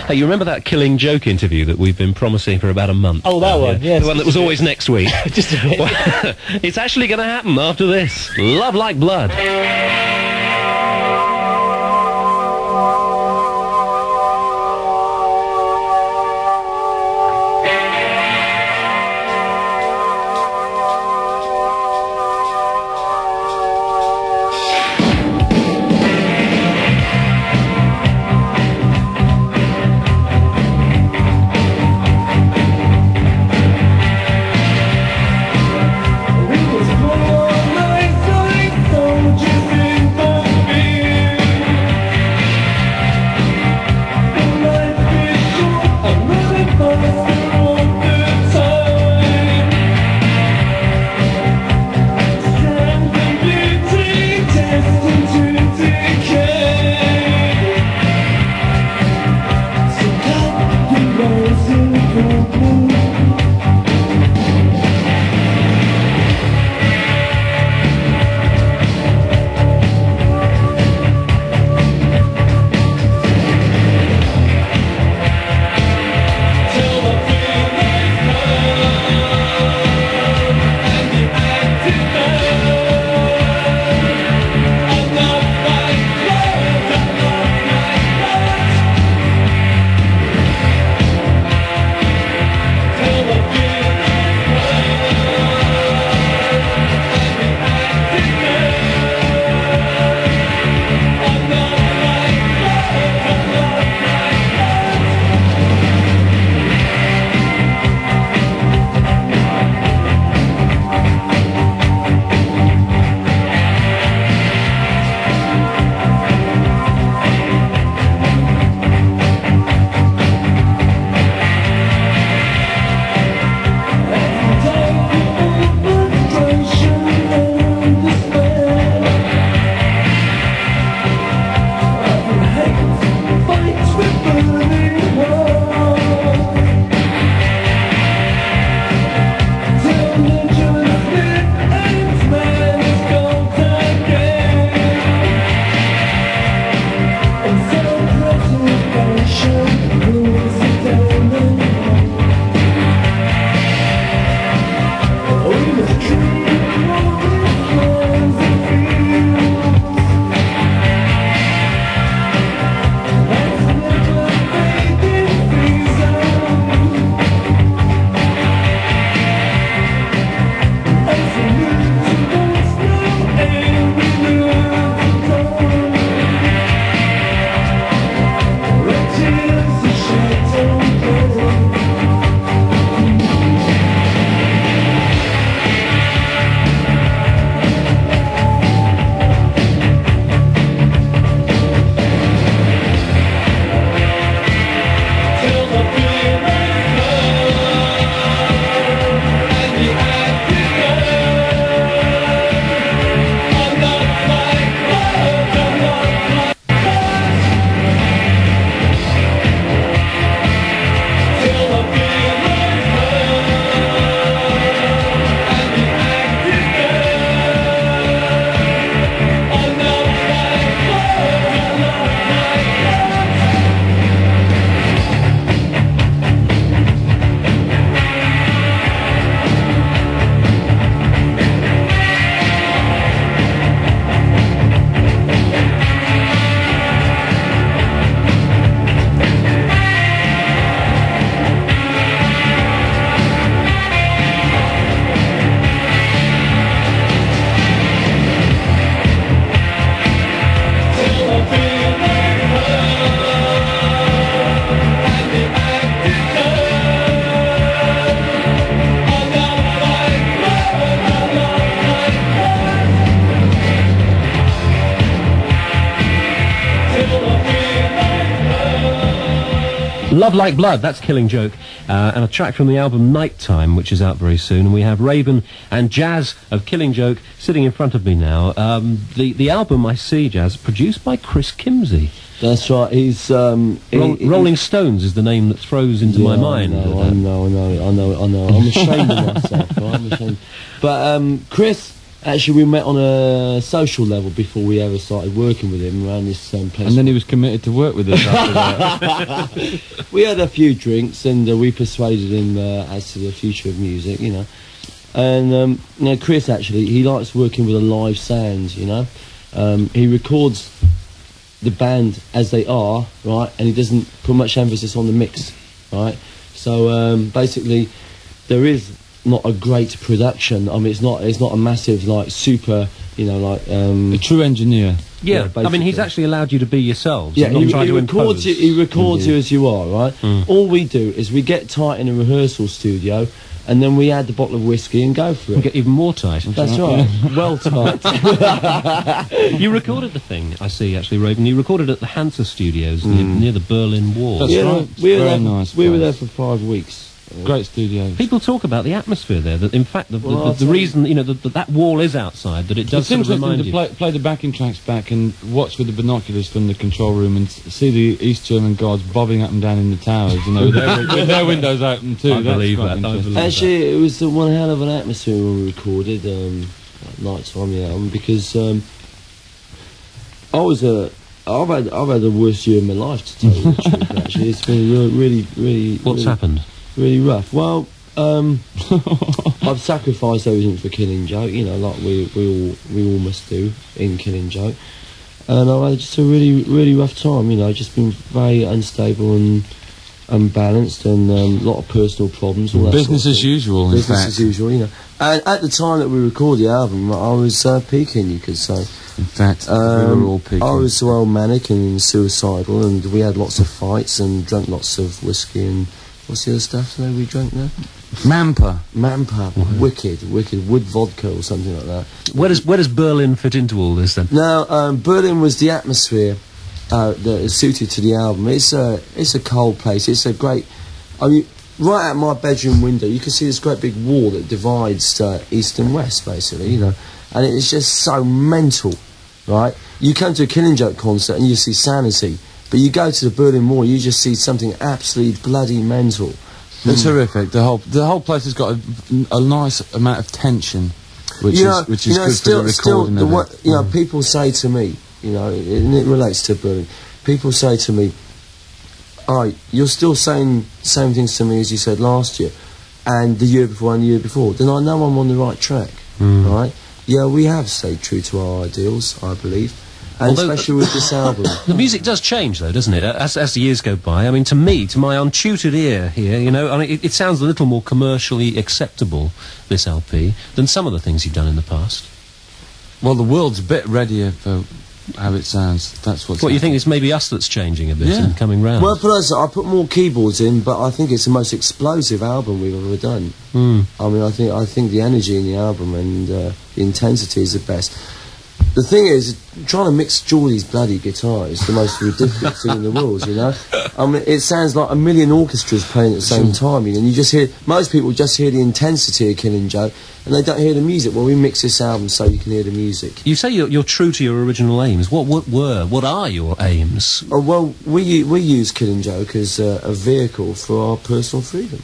Hey, you remember that Killing Joke interview that we've been promising for about a month? Oh, that one, yes. The one that was always next week. Just a bit. Well, it's actually going to happen after this. Love Like Blood. Love Like Blood, that's Killing Joke, and a track from the album Nighttime, which is out very soon. And we have Raven and Jazz of Killing Joke sitting in front of me now. The album, I see, Jazz, produced by Chris Kimsey. That's right. He's Rolling Stones is the name that throws into my mind. I know. I'm ashamed of myself. Right? I'm ashamed. But Chris Actually, we met on a social level before we ever started working with him around this place. And then he was committed to work with us after that. We had a few drinks and we persuaded him as to the future of music, you know. And Chris, actually, he likes working with a live sound, you know. He records the band as they are, right, and he doesn't put much emphasis on the mix, right. So basically, there is not a great production. I mean, it's not a massive, like, super, you know, like a true engineer. Yeah, I mean, he's actually allowed you to be yourselves. Yeah, not trying to impose. He records you as you are, right? All we do is we get tight in a rehearsal studio, and then we add the bottle of whiskey and go for it. And get even more tight. That's right. Well tight. You recorded the thing, I see, actually, Raven. You recorded at the Hansa Studios near the Berlin Wall. That's right. We were there for 5 weeks. Great studio. People talk about the atmosphere there. That in fact, the reason that wall is outside, that it does It's sort of interesting remind to you. play the backing tracks back and watch with the binoculars from the control room and see the East German guards bobbing up and down in the towers, you know, with their windows open too. I believe that. Actually, it was one hell of an atmosphere when we recorded at night time, yeah, because I've had the worst year of my life, to tell you the truth. Actually, it's been really. What's happened? Really rough. Well, I've sacrificed everything for Killing Joke, you know, like we all must do in Killing Joke. And I've had just a really rough time, you know, just been very unstable and unbalanced, and a lot of personal problems. All that Business sort of as thing. usual, Business in fact. as usual, you know. And at the time that we recorded the album, I was peaking, you could say. In fact, we were all peaking. I was well manic and suicidal, and we had lots of fights and drank lots of whiskey and what's the other stuff that we drank there? Mampa. Wicked wood vodka or something like that. Where does Berlin fit into all this then? Now, Berlin was the atmosphere that is suited to the album. It's a cold place. It's a great. I mean, right out my bedroom window, you can see this great big wall that divides east and west, basically. You know, and it's just so mental, right? You come to a Killing Joke concert and you see sanity. But you go to the Berlin Wall, you just see something absolutely bloody mental. It's horrific. The whole place has got a nice amount of tension, which is good for the recording of it. You know, people say to me, you know, and it relates to Berlin. People say to me, "Oh, you're still saying the same things to me as you said last year, and the year before, and the year before." Then I know I'm on the right track, right? Yeah, we have stayed true to our ideals, I believe. And although, especially with this album. The music does change, though, doesn't it? As the years go by. I mean, to my untutored ear here, you know, I mean, it sounds a little more commercially acceptable, this LP, than some of the things you've done in the past. Well, the world's a bit readier for how it sounds. That's what's What, you think it's maybe us that's changing a bit and coming round? Well, I put more keyboards in, but I think it's the most explosive album we've ever done. I mean, I think the energy in the album and the intensity is the best. The thing is, trying to mix Geordie's bloody guitar is the most ridiculous thing in the world, you know? I mean, it sounds like a million orchestras playing at the same time, you know? And you just hear, most people just hear the intensity of Killing Joke, and they don't hear the music. Well, we mix this album so you can hear the music. You say you're true to your original aims. What are your aims? Oh, well, we use Killing Joke as a vehicle for our personal freedom.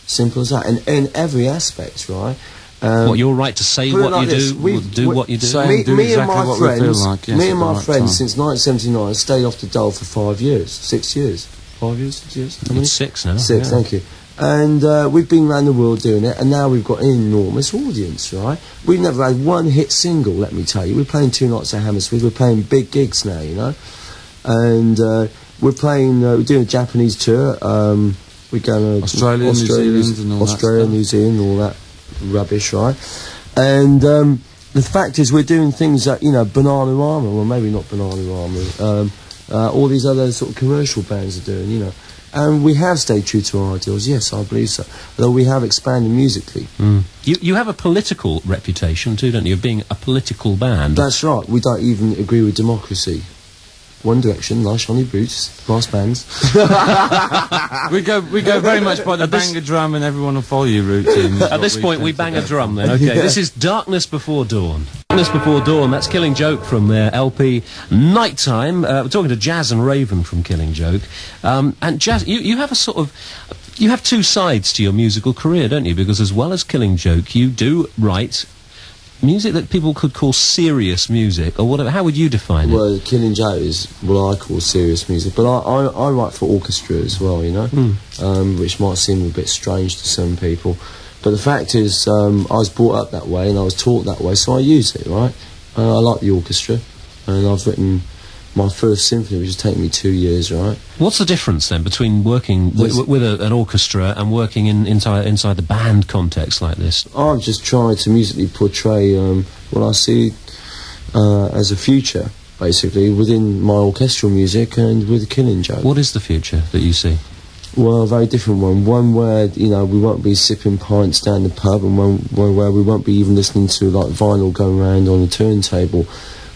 Simple as that. And in every aspect, right? What, your right to say what you do, do what you do? Me and my friends, since 1979, stayed off the dole for 5 years. 6 years. 5 years, 6 years? How many? It's 6 now. 6, thank you. And we've been around the world doing it, and now we've got an enormous audience, right? We've never had one hit single, let me tell you. We're playing 2 nights at Hammersmith, we're playing big gigs now, you know? And we're doing a Japanese tour, we're going to Australia, New Zealand, all that rubbish, right? And the fact is, we're doing things that, you know, Bananarama, well, maybe not Bananarama, all these other sort of commercial bands are doing, you know. And we have stayed true to our ideals, yes, I believe so. Though we have expanded musically. You have a political reputation too, don't you, of being a political band? That's right. We don't even agree with democracy. One Direction, Nice Shiny Boots, brass bands. we go very much by the bang a drum and everyone will follow you routine. At this point, we bang a drum then. Okay, this is Darkness Before Dawn. Darkness Before Dawn. That's Killing Joke from their LP Nighttime. We're talking to Jazz and Raven from Killing Joke. And Jazz, you have a sort of. You have 2 sides to your musical career, don't you? Because as well as Killing Joke, you do write music that people could call serious music, or whatever. How would you define it? Well, Killing Joke is what I call serious music, but I write for orchestra as well, you know, which might seem a bit strange to some people. But the fact is, I was brought up that way and I was taught that way, so I use it, right? I like the orchestra, and I've written my first symphony, which has taken me 2 years, right? What's the difference then between working with an orchestra and working inside the band context like this? I've just tried to musically portray what I see as a future, basically, within my orchestral music and with Killing Joke. What is the future that you see? Well, a very different one. One where, you know, we won't be sipping pints down the pub, and one where we won't be even listening to, like, vinyl going around on a turntable.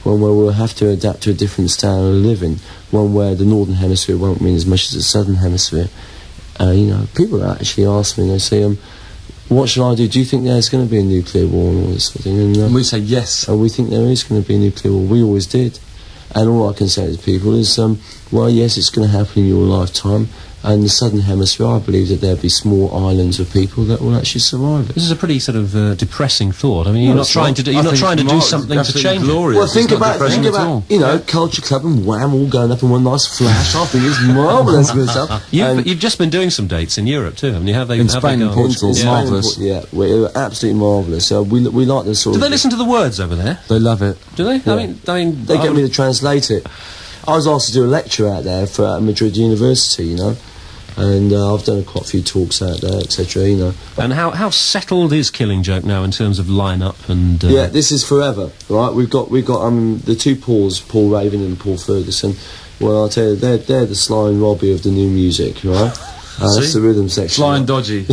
One where we'll have to adapt to a different style of living. One where the Northern Hemisphere won't mean as much as the Southern Hemisphere. You know, people actually ask me, they say, what should I do? Do you think there's going to be a nuclear war and all this sort of thing? And we say yes. And we think there is going to be a nuclear war. We always did. And all I can say to people is, well, yes, it's going to happen in your lifetime. And the Southern Hemisphere, I believe that there'll be small islands of people that will actually survive it. This is a pretty sort of depressing thought. I mean, you're not trying to do something to change it. Glorious. Well, think about you know, Culture Club and Wham all going up in one nice flash. I think it's marvellous good stuff. You've just been doing some dates in Europe too, haven't you? Have they? In Spain and Portugal, marvellous. Yeah, we're absolutely marvellous. So we like the sort Do of... they listen to the words over there? They love it. Do they? Yeah. I mean, they get me to translate it. I was asked to do a lecture out there for Madrid University, you know. And I've done quite a few talks out there, etc. You know. And how settled is Killing Joke now in terms of line-up and? Yeah, this is forever, right? We've got the two Pauls, Paul Raven and Paul Ferguson. Well, I'll tell you, they're the Sly and Robbie of the new music, right? That's the rhythm section. Sly and Dodgy.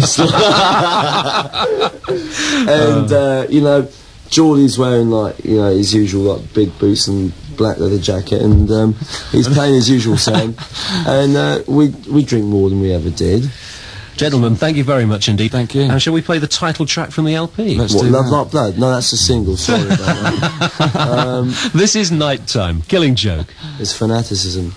And you know, Geordie's wearing, like, you know, his usual, like, big boots and black leather jacket, and he's playing his usual sound. And we drink more than we ever did. Gentlemen, thank you very much indeed. Thank you. And shall we play the title track from the LP? Let's What, do Love that. Like Blood? No, that's a single. Sorry about that. This is Nighttime, Killing Joke. It's fanaticism.